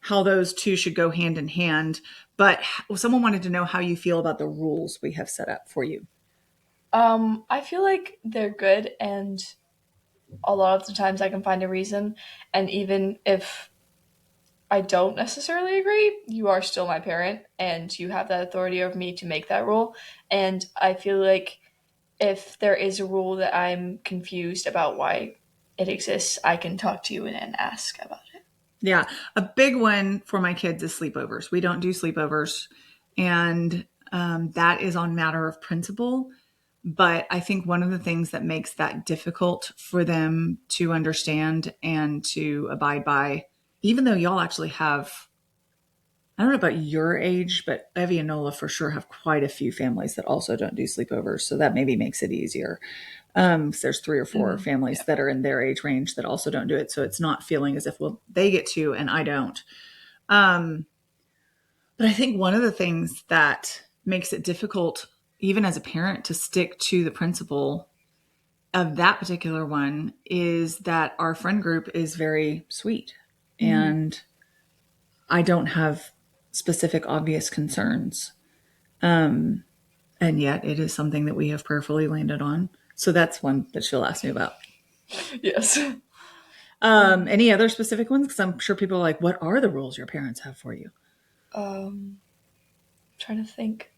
how those two should go hand in hand. But someone wanted to know how you feel about the rules we have set up for you. I feel like they're good, and a lot of the times I can find a reason. And even if I don't necessarily agree, you are still my parent, and you have that authority over me to make that rule. And I feel like if there is a rule that I'm confused about why it exists, I can talk to you and ask about it. Yeah, a big one for my kids is sleepovers. We don't do sleepovers, and that is on matter of principle. But I think one of the things that makes that difficult for them to understand and to abide by, even though y'all actually have, I don't know about your age, but Evie and Nola for sure have quite a few families that also don't do sleepovers. So that maybe makes it easier. 'Cause there's 3 or 4 families Yeah. that are in their age range that also don't do it. So it's not feeling as if, well, they get to and I don't. Um, but I think one of the things that makes it difficult, even as a parent, to stick to the principle of that particular one is that our friend group is very sweet. And I don't have specific obvious concerns. And yet it is something that we have prayerfully landed on. So that's one that she'll ask me about. Yes. Any other specific ones? Because I'm sure people are like, what are the rules your parents have for you? Trying to think.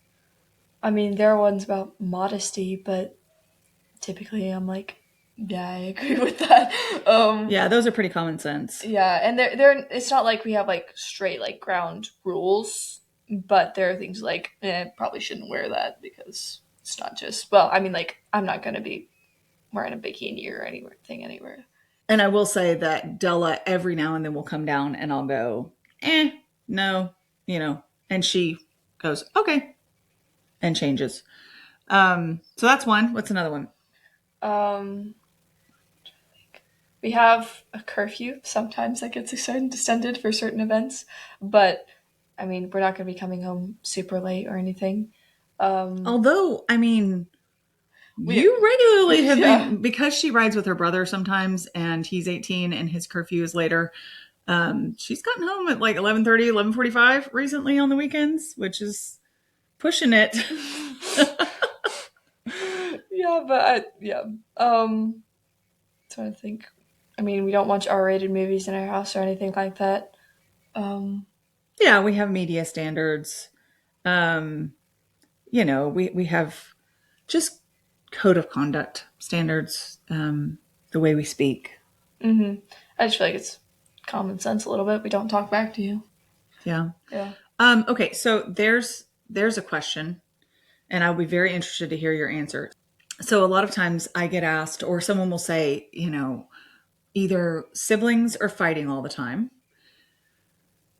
I mean, there are ones about modesty, but typically I'm like, yeah, I agree with that. Yeah, those are pretty common sense. Yeah, and they're it's not like we have like straight like ground rules, but there are things like probably shouldn't wear that because it's not just well, I mean like I'm not gonna be wearing a bikini or anything anywhere. And I will say that Della every now and then will come down and I'll go, no, and she goes, okay, and changes. So that's one. What's another one? Um, we have a curfew sometimes that gets extended for certain events, but I mean we're not gonna be coming home super late or anything. Um, Although, I mean, we you regularly have yeah. been, because she rides with her brother sometimes and he's 18 and his curfew is later. She's gotten home at like 11:30, 11:45 recently on the weekends, which is pushing it. Yeah, but yeah. Trying to think. I mean, we don't watch R-rated movies in our house or anything like that. Um, Yeah, we have media standards. Um, we have just code of conduct standards, the way we speak. I just feel like it's common sense a little bit. We don't talk back to you. Yeah. Yeah. Okay, so there's a question, and I'll be very interested to hear your answer. So a lot of times I get asked, or someone will say, either siblings are fighting all the time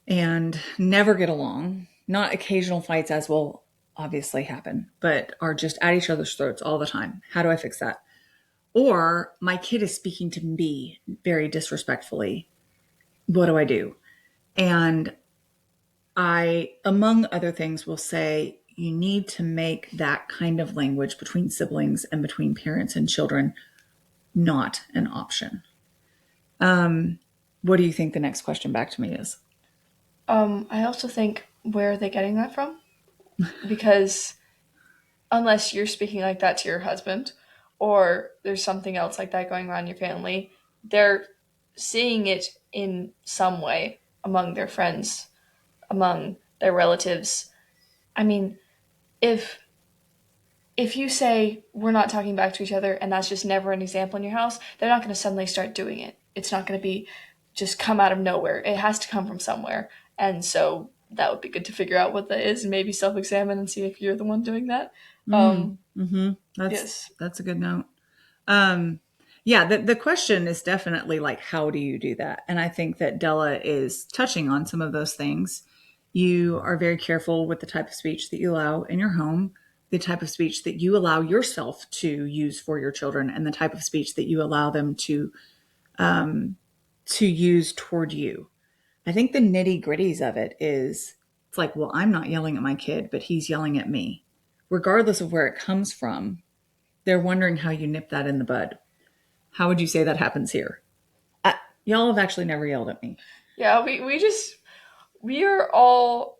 and never get along, not occasional fights as will obviously happen, but are just at each other's throats all the time. How do I fix that? Or my kid is speaking to me very disrespectfully. What do I do? And I, among other things, will say you need to make that kind of language between siblings and between parents and children not an option. What do you think the next question back to me is? I also think where are they getting that from? Because unless you're speaking like that to your husband, or there's something else like that going on in your family, they're seeing it in some way among their friends, among their relatives. I mean, if if you say we're not talking back to each other and that's just never an example in your house, they're not going to suddenly start doing it. It's not going to be just come out of nowhere. It has to come from somewhere. And so that would be good to figure out what that is and maybe self-examine and see if you're the one doing that. Mm, hmm Yes. that's a good note. Um, yeah, the question is definitely like, how do you do that? And I think that Della is touching on some of those things. You are very careful with the type of speech that you allow in your home, the type of speech that you allow yourself to use for your children, and the type of speech that you allow them to use toward you. I think the nitty gritties of it is, it's like, well, I'm not yelling at my kid, but he's yelling at me. regardless of where it comes from, they're wondering how you nip that in the bud. How would you say that happens here? Y'all have actually never yelled at me. Yeah, we are all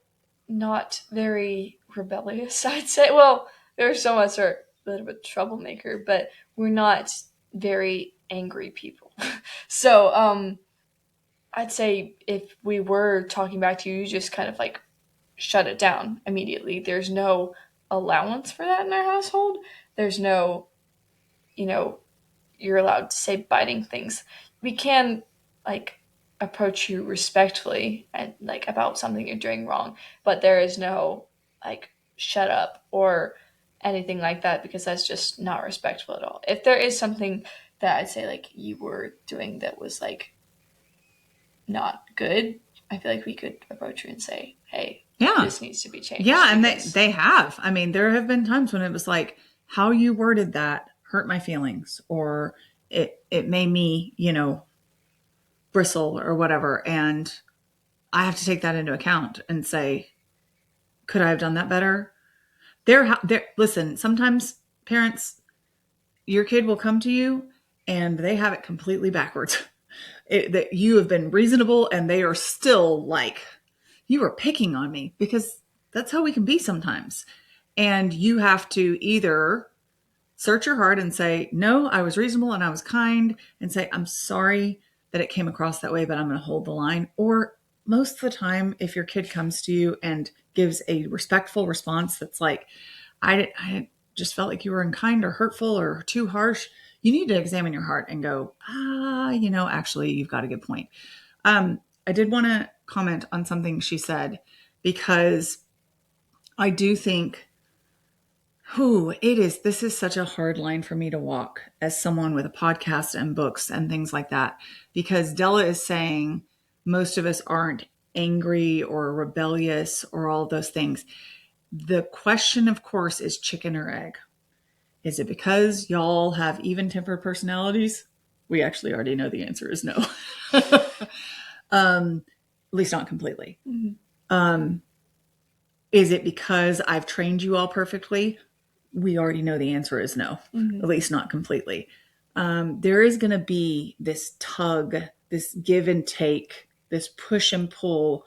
not very rebellious, I'd say. Well, there's some of us are a bit of a troublemaker, but we're not very angry people. So, I'd say if we were talking back to you, you just kind of like shut it down immediately. There's no allowance for that in our household. There's no, you know, you're allowed to say biting things. We can like approach you respectfully and like about something you're doing wrong, but there is no like shut up or anything like that, because that's just not respectful at all. If there is something that I'd say like you were doing that was like not good, I feel like we could approach you and say, hey, this needs to be changed. Yeah, and they have. I mean, there have been times when it was like, how you worded that hurt my feelings, or it made me, bristle or whatever. And I have to take that into account and say, could I have done that better? Listen, sometimes parents, your kid will come to you and they have it completely backwards. That you have been reasonable and they are still like, you are picking on me, because that's how we can be sometimes. And you have to either search your heart and say, no, I was reasonable and I was kind, and say, I'm sorry that it came across that way, but I'm going to hold the line. Or most of the time, if your kid comes to you and gives a respectful response that's like, I just felt like you were unkind or hurtful or too harsh, you need to examine your heart and go, actually, you've got a good point. I did want to comment on something she said, because I do think, this is such a hard line for me to walk as someone with a podcast and books and things like that, because Della is saying most of us aren't angry or rebellious or all those things. The question, of course, is chicken or egg. Is it because y'all have even-tempered personalities? We actually already know the answer is no. At least not completely. Mm-hmm. Is it because I've trained you all perfectly? We already know the answer is no, mm-hmm. At least not completely. There is going to be this tug, this give and take, this push and pull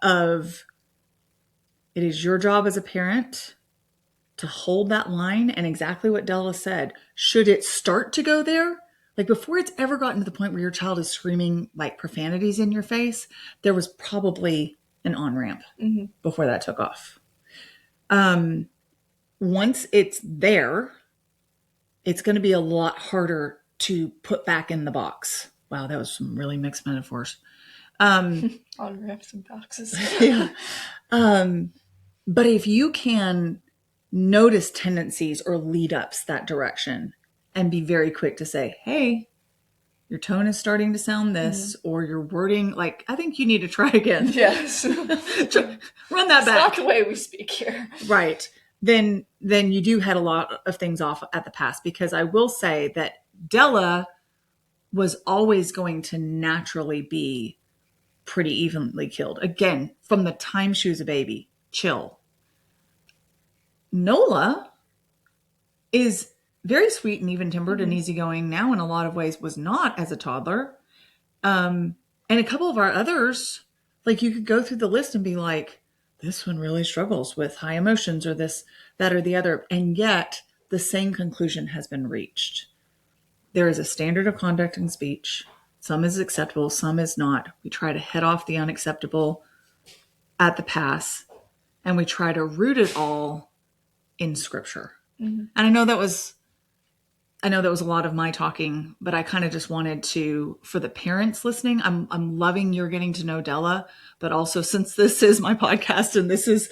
of, it is your job as a parent to hold that line. And exactly what Della said, should it start to go there, like before it's ever gotten to the point where your child is screaming like profanities in your face, there was probably an on-ramp, mm-hmm. before that took off. Once it's there, it's going to be a lot harder to put back in the box. Wow, that was some really mixed metaphors. On-ramps and boxes. Yeah. But if you can notice tendencies or lead ups that direction and be very quick to say, hey, your tone is starting to sound this, mm-hmm. or your wording, like, I think you need to try again. Yes. Run that back. It's not the way we speak here. Right. Then you do head a lot of things off at the pass, because I will say that Della was always going to naturally be pretty evenly killed. Again, from the time she was a baby, chill. Nola is very sweet and even-tempered, mm-hmm. and easygoing now in a lot of ways, was not as a toddler. And a couple of our others, like you could go through the list and be like, this one really struggles with high emotions, or this, that, or the other. And yet the same conclusion has been reached. There is a standard of conduct in speech. Some is acceptable, some is not. We try to head off the unacceptable at the pass, and we try to root it all in scripture. Mm-hmm. And I know that was a lot of my talking, but I kind of just wanted to, for the parents listening, I'm loving you're getting to know Della, but also since this is my podcast and this is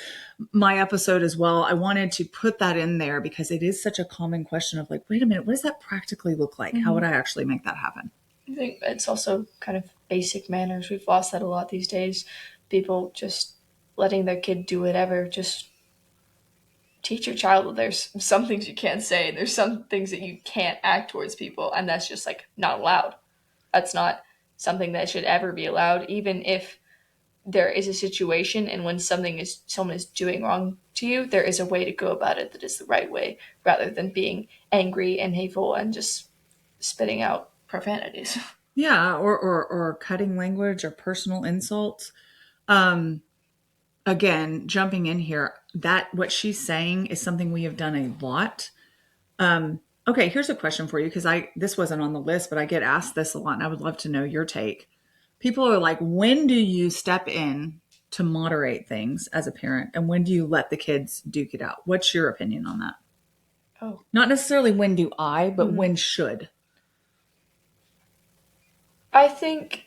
my episode as well, I wanted to put that in there because it is such a common question of like, wait a minute, what does that practically look like? Mm-hmm. How would I actually make that happen? I think it's also kind of basic manners. We've lost that a lot these days. People just letting their kid do whatever. Just teach your child that there's some things you can't say. There's some things that you can't act towards people. And that's just like not allowed. That's not something that should ever be allowed. Even if there is a situation, and when someone is doing wrong to you, there is a way to go about it that is the right way, rather than being angry and hateful and just spitting out profanities. Yeah, or cutting language or personal insults. Again, jumping in here, that what she's saying is something we have done a lot. Okay, here's a question for you, because this wasn't on the list, but I get asked this a lot, and I would love to know your take. People are like, when do you step in to moderate things as a parent, and when do you let the kids duke it out? What's your opinion on that? Oh, Not necessarily when do I, but when should? I think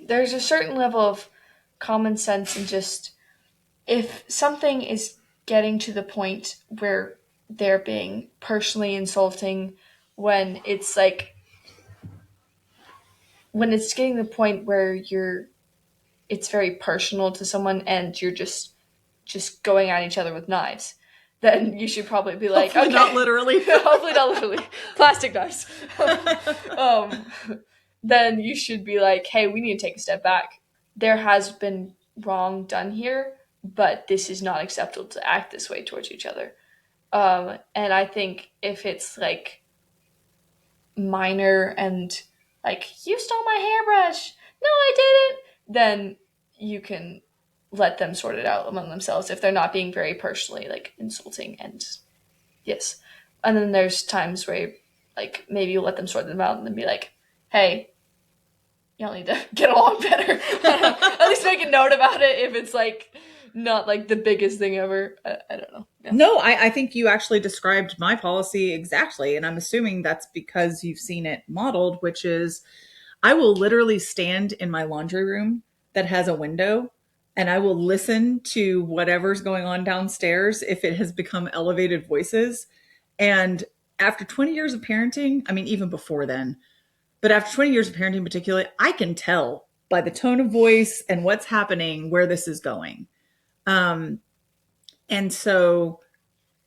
there's a certain level of common sense, and just if something is getting to the point where they're being personally insulting, when it's getting to the point where it's very personal to someone, and you're just going at each other with knives, then you should probably be like, Hopefully okay, not literally. hopefully not literally, plastic knives. Then you should be like, hey, we need to take a step back. There has been wrong done here, but this is not acceptable to act this way towards each other. And I think if it's like minor and like, you stole my hairbrush, no, I didn't, then you can let them sort it out among themselves if they're not being very personally like insulting. And yes. And then there's times where like maybe you let them sort them out and then be like, hey, y'all need to get along better. At least make a note about it if it's like not like the biggest thing ever. I don't know. Yeah. No, I think you actually described my policy exactly. And I'm assuming that's because you've seen it modeled, which is I will literally stand in my laundry room that has a window, and I will listen to whatever's going on downstairs if it has become elevated voices. And after 20 years of parenting, I mean, even before then, but after 20 years of parenting particularly, I can tell by the tone of voice and what's happening where this is going. And so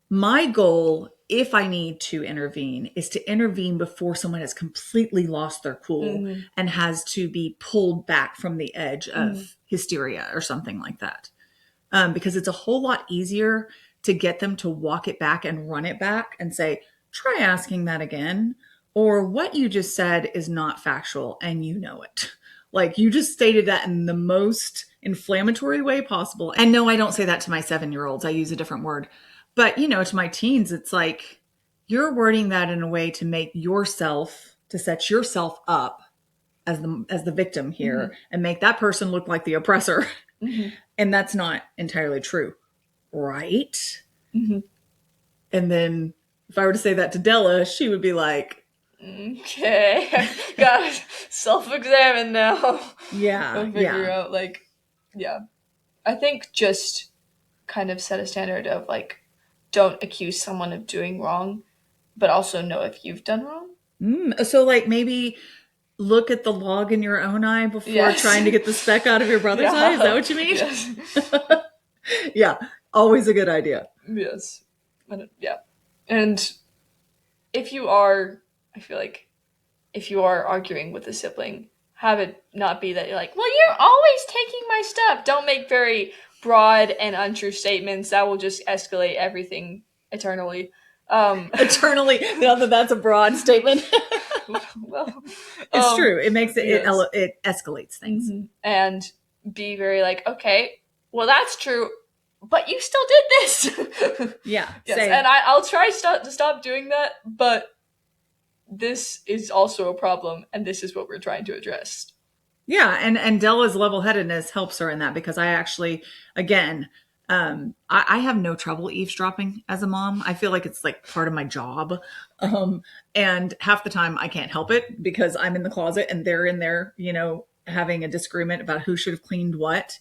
my goal, if I need to intervene, is to intervene before someone has completely lost their cool and has to be pulled back from the edge of hysteria or something like that. Because it's a whole lot easier to get them to walk it back and run it back and say, try asking that again. Or what you just said is not factual and you know it. Like you just stated that in the most inflammatory way possible. And no, I don't say that to my 7-year-olds. I use a different word. But, you know, to my teens, it's like you're wording that in a way to make yourself, to set yourself up as the victim here and make that person look like the oppressor. And that's not entirely true. Right? And then if I were to say that to Della, she would be like, okay, gotta self-examine now. Yeah. And figure out like, yeah. I think just kind of set a standard of like, don't accuse someone of doing wrong, but also know if you've done wrong. So like maybe look at the log in your own eye before trying to get the speck out of your brother's eye. Is that what you mean? Yes. Yeah. Always a good idea. Yes. Yeah. And if you are, I feel like if you are arguing with a sibling, have it not be that you're like, well, you're always taking my stuff. Don't make very broad and untrue statements. That will just escalate everything eternally. Eternally. Now that's a broad statement. Well, it's true. It makes it, it escalates things. And be very like, okay, well, that's true, but you still did this. Yeah. Yes. And I'll try to stop doing that, but this is also a problem, and this is what we're trying to address. Yeah, and Della's level-headedness helps her in that, because I actually, again, I have no trouble eavesdropping as a mom. I feel like it's like part of my job. And half the time I can't help it because I'm in the closet and they're in there, you know, having a disagreement about who should have cleaned what.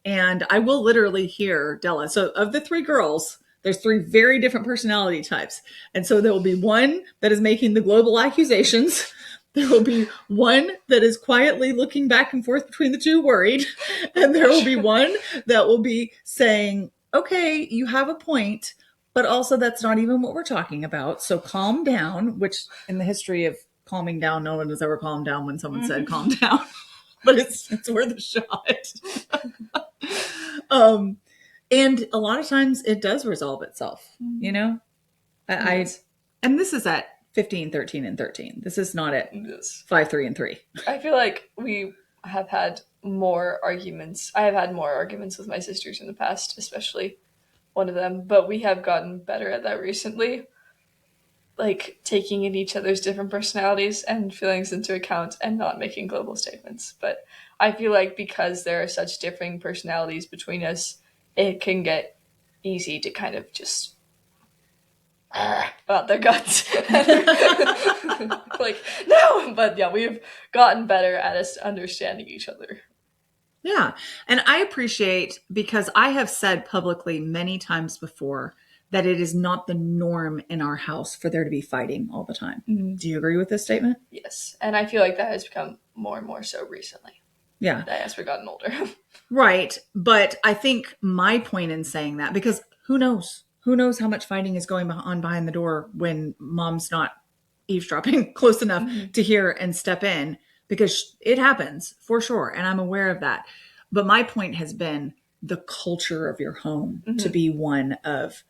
And I will literally hear Della. So of the 3 girls, there's 3 very different personality types. And so there will be one that is making the global accusations. There will be one that is quietly looking back and forth between the 2, worried. And there will be one that will be saying, okay, you have a point, but also that's not even what we're talking about. So calm down, which in the history of calming down, no one has ever calmed down when someone said calm down. but it's worth a shot. And a lot of times it does resolve itself, you know? And this is at 15, 13, and 13. This is not at 5, 3, and 3. I feel like we have had more arguments. I have had more arguments with my sisters in the past, especially one of them, but we have gotten better at that recently. Like taking in each other's different personalities and feelings into account and not making global statements. But I feel like because there are such differing personalities between us, it can get easy to kind of just about their guts. Like, no! But yeah, we've gotten better at us understanding each other. Yeah. And I appreciate, because I have said publicly many times before that it is not the norm in our house for there to be fighting all the time. Mm-hmm. Do you agree with this statement? Yes. And I feel like that has become more and more so recently. Yeah. As we've gotten older. Right. But I think my point in saying that, because who knows? Who knows how much fighting is going on behind the door when mom's not eavesdropping close enough to hear and step in, because it happens for sure. And I'm aware of that. But my point has been the culture of your home to be one of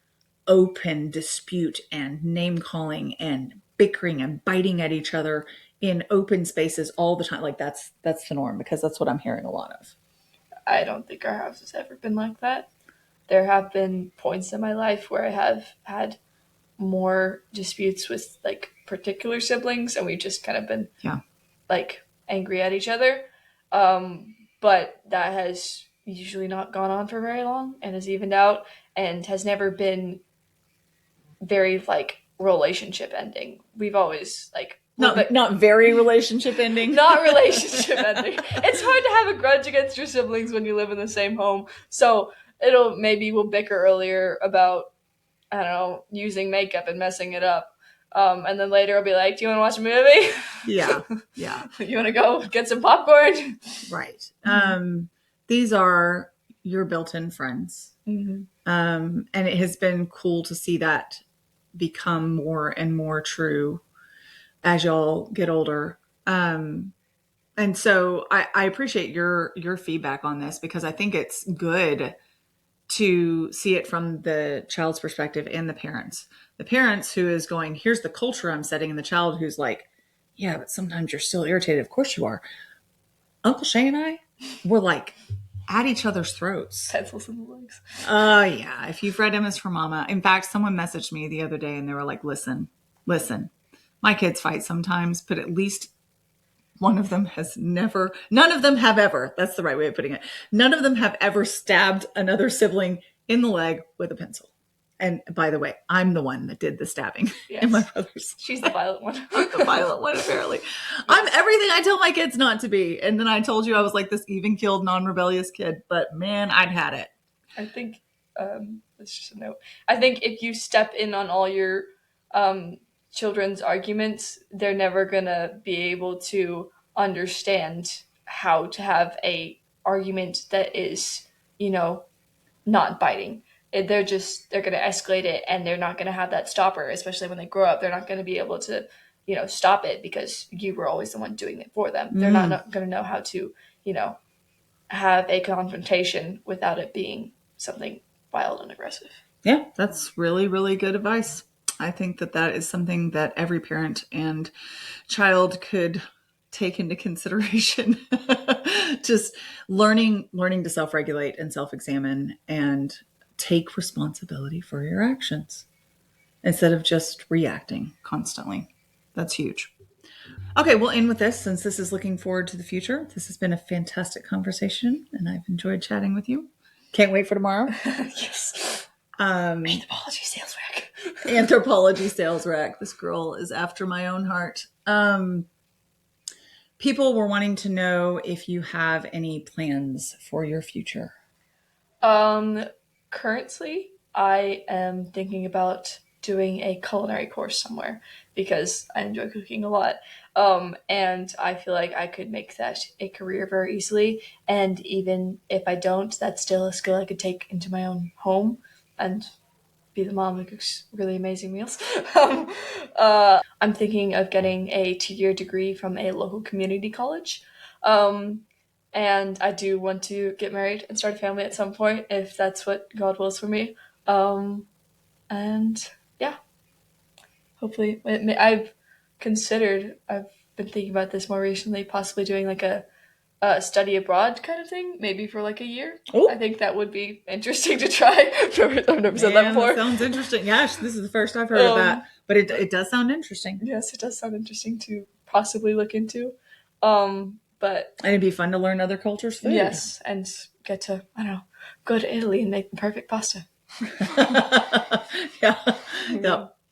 open dispute and name calling and bickering and biting at each other in open spaces all the time. Like that's the norm, because that's what I'm hearing a lot of. I don't think our house has ever been like that. There have been points in my life where I have had more disputes with like particular siblings, and we've just kind of been like angry at each other. But that has usually not gone on for very long and has evened out and has never been very like relationship ending. We've always like not very relationship ending. Not relationship ending. It's hard to have a grudge against your siblings when you live in the same home. So we'll bicker earlier about, I don't know, using makeup and messing it up. And then later I'll be like, do you want to watch a movie? Yeah. Yeah. You want to go get some popcorn? Right. These are your built-in friends. Mm-hmm. And it has been cool to see that become more and more true as y'all get older. And so I appreciate your feedback on this, because I think it's good to see it from the child's perspective and the parents. The parents who is going, here's the culture I'm setting, and the child who's like, yeah, but sometimes you're still irritated. Of course you are. Uncle Shay and I were like at each other's throats. Pencils in the legs. Yeah. If you've read Emma's for Mama. In fact, someone messaged me the other day and they were like, listen, my kids fight sometimes, but at least none of them have ever, that's the right way of putting it. None of them have ever stabbed another sibling in the leg with a pencil. And by the way, I'm the one that did the stabbing in my brother's. She's the violent one. I'm the violent one, apparently. Yes. I'm everything I tell my kids not to be. And then I told you I was like this even-keeled, non-rebellious kid. But man, I'd had it. I think, that's just a note. I think if you step in on all your children's arguments, they're never going to be able to understand how to have a argument that is, not biting. They're going to escalate it, and they're not going to have that stopper, especially when they grow up. They're not going to be able to, stop it because you were always the one doing it for them. They're not going to know how to, have a confrontation without it being something wild and aggressive. Yeah, that's really, really good advice. I think that is something that every parent and child could take into consideration. Just learning to self-regulate and self-examine and take responsibility for your actions instead of just reacting constantly. That's huge. Okay, we'll end with this, since this is looking forward to the future. This has been a fantastic conversation, and I've enjoyed chatting with you. Can't wait for tomorrow. Yes. Anthropology sales rack. Anthropology sales rack. This girl is after my own heart. People were wanting to know if you have any plans for your future. Currently, I am thinking about doing a culinary course somewhere because I enjoy cooking a lot. And I feel like I could make that a career very easily. And even if I don't, that's still a skill I could take into my own home and be the mom who cooks really amazing meals. I'm thinking of getting a 2-year degree from a local community college. And I do want to get married and start a family at some point if that's what God wills for me. And yeah, hopefully I've been thinking about this more recently, possibly doing like a study abroad kind of thing, maybe for like a year. Ooh. I think that would be interesting to try. I've never said that before. That sounds interesting. Yes, this is the first I've heard of that, but it does sound interesting. Yes, it does sound interesting to possibly look into. But and it'd be fun to learn other cultures' food. Yes, and get to, I don't know, go to Italy and make the perfect pasta. Yeah.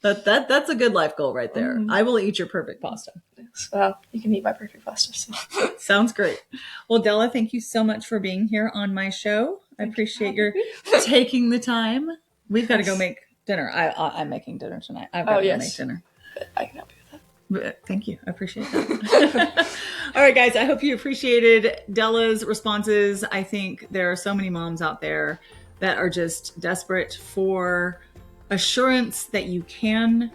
That's a good life goal right there. I will eat your perfect pasta. Yes, well, you can eat my perfect pasta. So. Sounds great. Well, Della, thank you so much for being here on my show. I appreciate your taking the time. We've got to go make dinner. I'm making dinner tonight. I've got to go make dinner. I can help you with that. Thank you. I appreciate that. All right, guys. I hope you appreciated Della's responses. I think there are so many moms out there that are just desperate for assurance that you can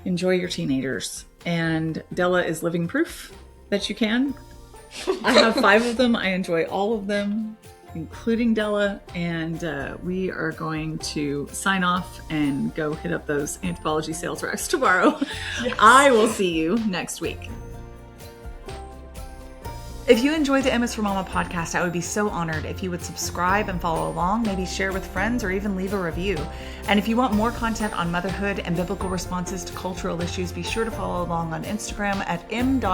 enjoy your teenagers. And Della is living proof that you can. I have 5 of them. I enjoy all of them, including Della. And we are going to sign off and go hit up those Anthropology sales racks tomorrow. Yes. I will see you next week. If you enjoy the M is for Mama podcast, I would be so honored if you would subscribe and follow along, maybe share with friends or even leave a review. And if you want more content on motherhood and biblical responses to cultural issues, be sure to follow along on Instagram at m.is.for.mama.